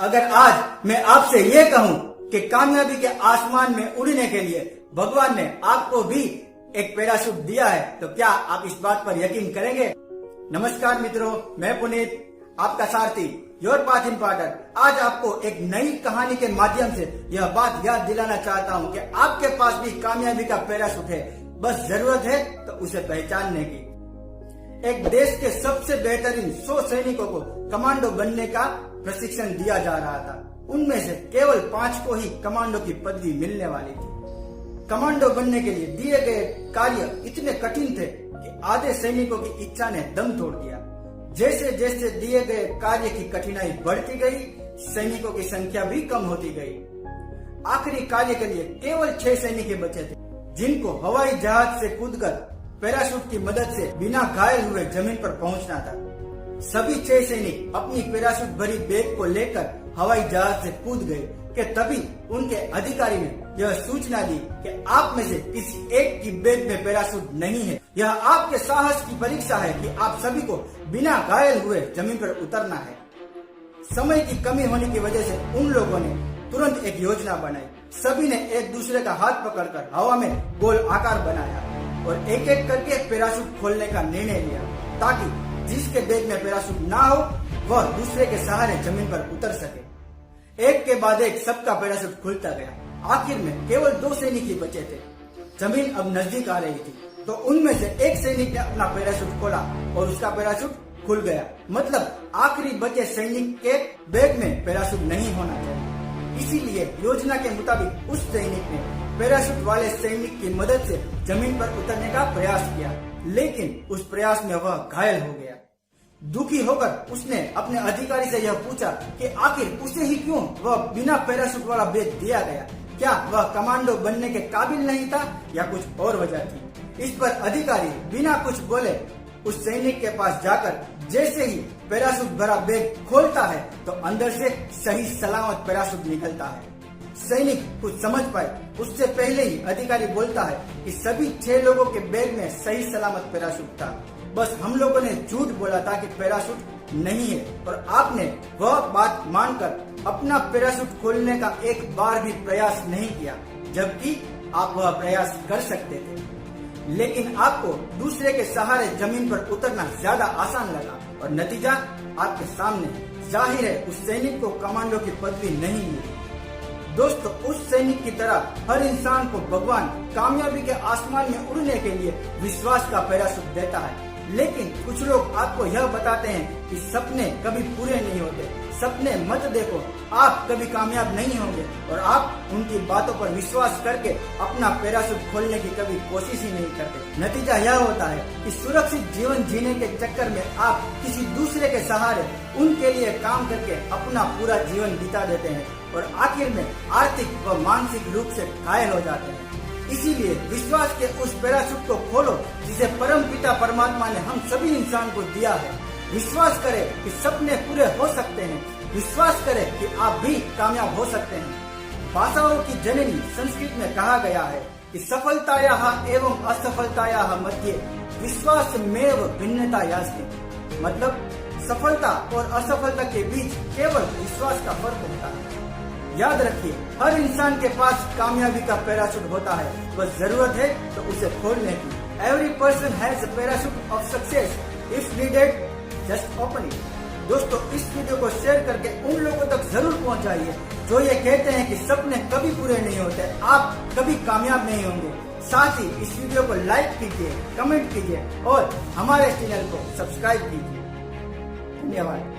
अगर आज मैं आपसे ये कहूँ कि कामयाबी के आसमान में उड़ने के लिए भगवान ने आपको भी एक पैराशूट दिया है, तो क्या आप इस बात पर यकीन करेंगे? नमस्कार मित्रों, मैं पुनीत, आपका सारथी, योर पाथ इन पार्टनर। आज आपको एक नई कहानी के माध्यम से यह बात याद दिलाना चाहता हूँ कि आपके पास भी कामयाबी का पैराशूट है, बस जरूरत है तो उसे पहचानने की। एक देश के सबसे बेहतरीन 100 सैनिकों को कमांडो बनने का प्रशिक्षण दिया जा रहा था। उनमें से केवल 5 को ही कमांडो की पदवी मिलने वाली थी। कमांडो बनने के लिए दिए गए कार्य इतने कठिन थे कि आधे सैनिकों की इच्छा ने दम तोड़ दिया। जैसे जैसे दिए गए कार्य की कठिनाई बढ़ती गई, सैनिकों की संख्या भी कम होती गई। आखिरी कार्य के लिए केवल 6 सैनिक बचे थे, जिनको हवाई जहाज से कूदकर पैराशूट की मदद से बिना घायल हुए जमीन पर पहुंचना था। सभी 6 सैनिक अपनी पैराशूट भरी बैग को लेकर हवाई जहाज से कूद गए कि तभी उनके अधिकारी ने यह सूचना दी कि आप में से किसी एक की बैग में पैराशूट नहीं है। यह आपके साहस की परीक्षा है कि आप सभी को बिना घायल हुए जमीन पर उतरना है। समय की कमी होने की वजह से उन लोगों ने तुरंत एक योजना बनाई। सभी ने एक दूसरे का हाथ पकड़कर हवा में गोल आकार बनाया और एक एक करके पैराशूट खोलने का निर्णय लिया, ताकि जिसके बैग में पैराशूट ना हो वह दूसरे के सहारे जमीन पर उतर सके। एक के बाद एक सबका पैराशूट खुलता गया। आखिर में केवल 2 सैनिक ही बचे थे। जमीन अब नजदीक आ रही थी, तो उनमें से एक सैनिक ने अपना पैराशूट खोला और उसका पैराशूट खुल गया। मतलब आखिरी बचे सैनिक के बैग में पैराशूट नहीं होना चाहिए। इसीलिए योजना के मुताबिक उस सैनिक ने पैराशूट वाले सैनिक की मदद से जमीन पर उतरने का प्रयास किया, लेकिन उस प्रयास में वह घायल हो गया। दुखी होकर उसने अपने अधिकारी से यह पूछा कि आखिर उसे ही क्यों वह बिना पैराशूट वाला बैग दिया गया। क्या वह कमांडो बनने के काबिल नहीं था या कुछ और वजह थी? इस पर अधिकारी बिना कुछ बोले उस सैनिक के पास जाकर जैसे ही पैराशूट भरा बैग खोलता है तो अंदर से सही सलामत पैराशूट निकलता है। सैनिक कुछ समझ पाए उससे पहले ही अधिकारी बोलता है कि सभी 6 लोगों के बैग में सही सलामत पैराशूट था। बस हम लोगों ने झूठ बोला था कि पैराशूट नहीं है, और आपने वह बात मानकर अपना पैराशूट खोलने का एक बार भी प्रयास नहीं किया, जबकि आप वह प्रयास कर सकते थे। लेकिन आपको दूसरे के सहारे जमीन पर उतरना ज्यादा आसान लगा और नतीजा आपके सामने है। जाहिर है उस सैनिक को कमांडो की पदवी नहीं मिली। दोस्तों, उस सैनिक की तरह हर इंसान को भगवान कामयाबी के आसमान में उड़ने के लिए विश्वास का पैराशूट देता है। लेकिन कुछ लोग आपको यह बताते हैं कि सपने कभी पूरे नहीं होते। सपने मत देखो, आप कभी कामयाब नहीं होंगे, और आप उनकी बातों पर विश्वास करके अपना पैराशूट खोलने की कभी कोशिश ही नहीं करते। नतीजा यह होता है कि सुरक्षित जीवन जीने के चक्कर में आप किसी दूसरे के सहारे उनके लिए काम करके अपना पूरा जीवन बिता देते हैं और आखिर में आर्थिक व मानसिक रूप से घायल हो जाते हैं। इसीलिए विश्वास के उस पैराशूट को खोलो जिसे परम पिता परमात्मा ने हम सभी इंसान को दिया है। विश्वास करें कि सपने पूरे हो सकते हैं। विश्वास करें कि आप भी कामयाब हो सकते हैं। भाषाओं की जननी संस्कृत में कहा गया है कि सफलतायाः एवं असफलतायाः मध्ये विश्वासमेव भिन्नतायास्ति। मतलब सफलता और असफलता के बीच केवल विश्वास का फर्क होता है। याद रखिए, हर इंसान के पास कामयाबी का पैराशूट होता है, बस जरूरत है तो उसे खोलने की। Every person has a parachute of success. If needed, just open it. दोस्तों, इस वीडियो को शेयर करके उन लोगों तक जरूर पहुंचाइए जो ये कहते हैं कि सपने कभी पूरे नहीं होते, आप कभी कामयाब नहीं होंगे। साथ ही इस वीडियो को लाइक कीजिए, कमेंट कीजिए और हमारे चैनल को सब्सक्राइब कीजिए। धन्यवाद।